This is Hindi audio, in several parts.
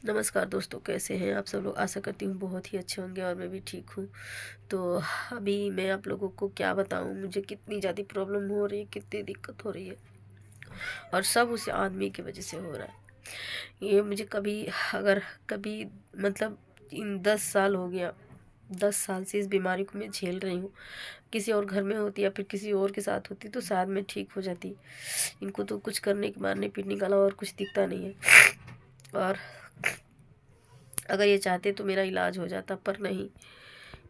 नमस्कार दोस्तों, कैसे हैं आप सब लोग। आशा करती हूँ बहुत ही अच्छे होंगे और मैं भी ठीक हूँ। तो अभी मैं आप लोगों को क्या बताऊँ, मुझे कितनी ज़्यादा प्रॉब्लम हो रही है, कितनी दिक्कत हो रही है, और सब उस आदमी की वजह से हो रहा है। ये मुझे कभी अगर कभी मतलब इन 10 साल हो गया, 10 साल से इस बीमारी को मैं झेल रही हूँ। किसी और घर में होती या फिर किसी और के साथ होती तो शायद मैं ठीक हो जाती। इनको तो कुछ करने के मारने पीटने के अलावा और कुछ दिखता नहीं है। और अगर ये चाहते तो मेरा इलाज हो जाता, पर नहीं,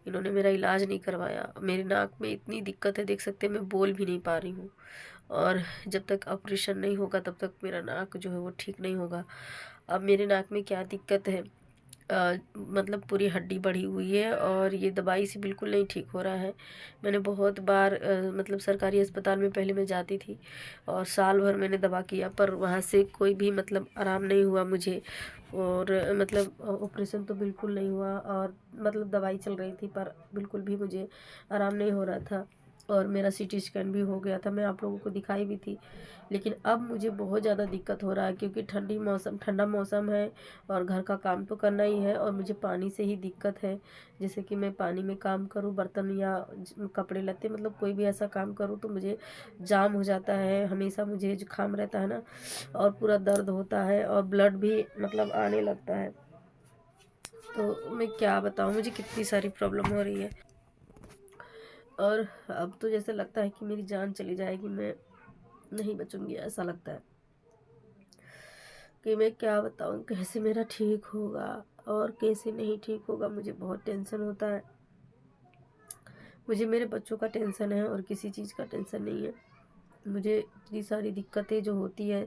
इन्होंने मेरा इलाज नहीं करवाया। मेरे नाक में इतनी दिक्कत है, देख सकते हैं मैं बोल भी नहीं पा रही हूँ। और जब तक ऑपरेशन नहीं होगा तब तक मेरा नाक जो है वो ठीक नहीं होगा। अब मेरे नाक में क्या दिक्कत है, मतलब पूरी हड्डी बढ़ी हुई है और ये दवाई से बिल्कुल नहीं ठीक हो रहा है। मैंने बहुत बार मतलब सरकारी अस्पताल में पहले मैं जाती थी और साल भर मैंने दवा किया, पर वहाँ से कोई भी मतलब आराम नहीं हुआ मुझे। और मतलब ऑपरेशन तो बिल्कुल नहीं हुआ, और मतलब दवाई चल रही थी पर बिल्कुल भी मुझे आराम नहीं हो रहा था। और मेरा सीटी स्कैन भी हो गया था, मैं आप लोगों को दिखाई भी थी। लेकिन अब मुझे बहुत ज़्यादा दिक्कत हो रहा है, क्योंकि ठंडा मौसम है और घर का काम तो करना ही है, और मुझे पानी से ही दिक्कत है। जैसे कि मैं पानी में काम करूँ, बर्तन या कपड़े लत्ते, मतलब कोई भी ऐसा काम करूँ तो मुझे जाम हो जाता है, हमेशा मुझे जुकाम रहता है ना, और पूरा दर्द होता है और ब्लड भी मतलब आने लगता है। तो मैं क्या बताऊँ, मुझे कितनी सारी प्रॉब्लम हो रही है। और अब तो जैसे लगता है कि मेरी जान चली जाएगी, मैं नहीं बचूंगी, ऐसा लगता है कि मैं क्या बताऊं कैसे मेरा ठीक होगा और कैसे नहीं ठीक होगा। मुझे बहुत टेंशन होता है। मुझे मेरे बच्चों का टेंशन है और किसी चीज़ का टेंशन नहीं है। मुझे इतनी सारी दिक्कतें जो होती है,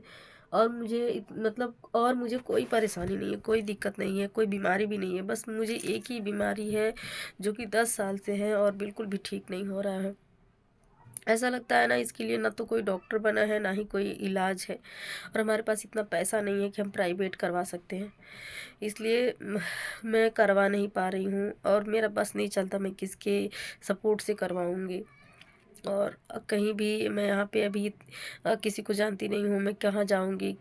और मुझे मतलब और मुझे कोई परेशानी नहीं है, कोई दिक्कत नहीं है, कोई बीमारी भी नहीं है। बस मुझे एक ही बीमारी है जो कि 10 साल से है और बिल्कुल भी ठीक नहीं हो रहा है। ऐसा लगता है ना, इसके लिए ना तो कोई डॉक्टर बना है, ना ही कोई इलाज है, और हमारे पास इतना पैसा नहीं है कि हम प्राइवेट करवा सकते हैं। इसलिए मैं करवा नहीं पा रही हूँ, और मेरा बस नहीं चलता मैं किसके सपोर्ट से करवाऊँगी। और कहीं भी मैं यहाँ पे अभी किसी को जानती नहीं हूँ, मैं कहाँ जाऊँगी।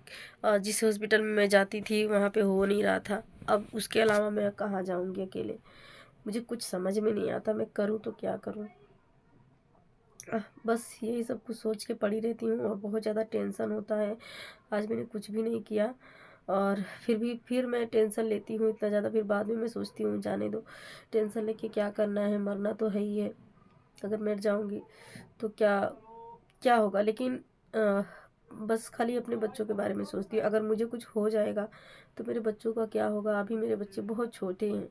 जिस हॉस्पिटल में मैं जाती थी वहाँ पे हो नहीं रहा था, अब उसके अलावा मैं कहाँ जाऊँगी अकेले। मुझे कुछ समझ में नहीं आता, मैं करूँ तो क्या करूँ। बस यही सब कुछ सोच के पड़ी रहती हूँ और बहुत ज़्यादा टेंशन होता है। आज मैंने कुछ भी नहीं किया, और फिर मैं टेंशन लेती हूँ इतना ज़्यादा, फिर बाद में मैं सोचती हूँ जाने दो, टेंशन लेके क्या करना है, मरना तो है ही है। अगर मर जाऊँगी तो क्या क्या होगा। लेकिन बस खाली अपने बच्चों के बारे में सोचती हूँ। अगर मुझे कुछ हो जाएगा तो मेरे बच्चों का क्या होगा। अभी मेरे बच्चे बहुत छोटे हैं,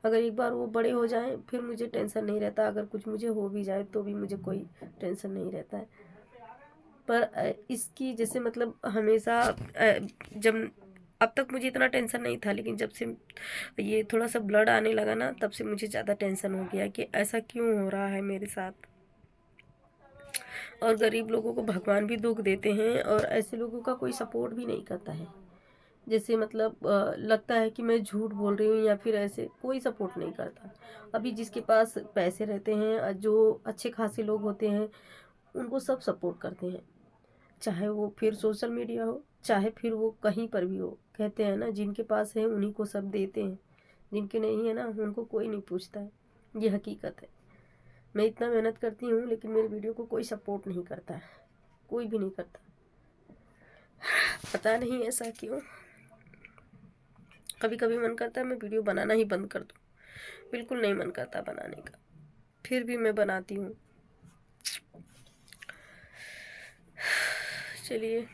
अगर एक बार वो बड़े हो जाएं फिर मुझे टेंशन नहीं रहता। अगर कुछ मुझे हो भी जाए तो भी मुझे कोई टेंशन नहीं रहता है। पर इसकी जैसे मतलब हमेशा जब अब तक मुझे इतना टेंशन नहीं था, लेकिन जब से ये थोड़ा सा ब्लड आने लगा ना, तब से मुझे ज़्यादा टेंशन हो गया कि ऐसा क्यों हो रहा है मेरे साथ। और गरीब लोगों को भगवान भी दुख देते हैं, और ऐसे लोगों का कोई सपोर्ट भी नहीं करता है। जैसे मतलब लगता है कि मैं झूठ बोल रही हूँ, या फिर ऐसे कोई सपोर्ट नहीं करता। अभी जिसके पास पैसे रहते हैं, जो अच्छे खासे लोग होते हैं, उनको सब सपोर्ट करते हैं। चाहे वो फिर सोशल मीडिया हो, चाहे फिर वो कहीं पर भी हो। कहते हैं ना, जिनके पास है उन्हीं को सब देते हैं, जिनके नहीं है ना उनको कोई नहीं पूछता है। ये हकीकत है। मैं इतना मेहनत करती हूँ लेकिन मेरे वीडियो को कोई सपोर्ट नहीं करता है, कोई भी नहीं करता। पता नहीं ऐसा क्यों। कभी कभी मन करता है मैं वीडियो बनाना ही बंद कर दूँ, बिल्कुल नहीं मन करता बनाने का, फिर भी मैं बनाती हूँ। चलिए।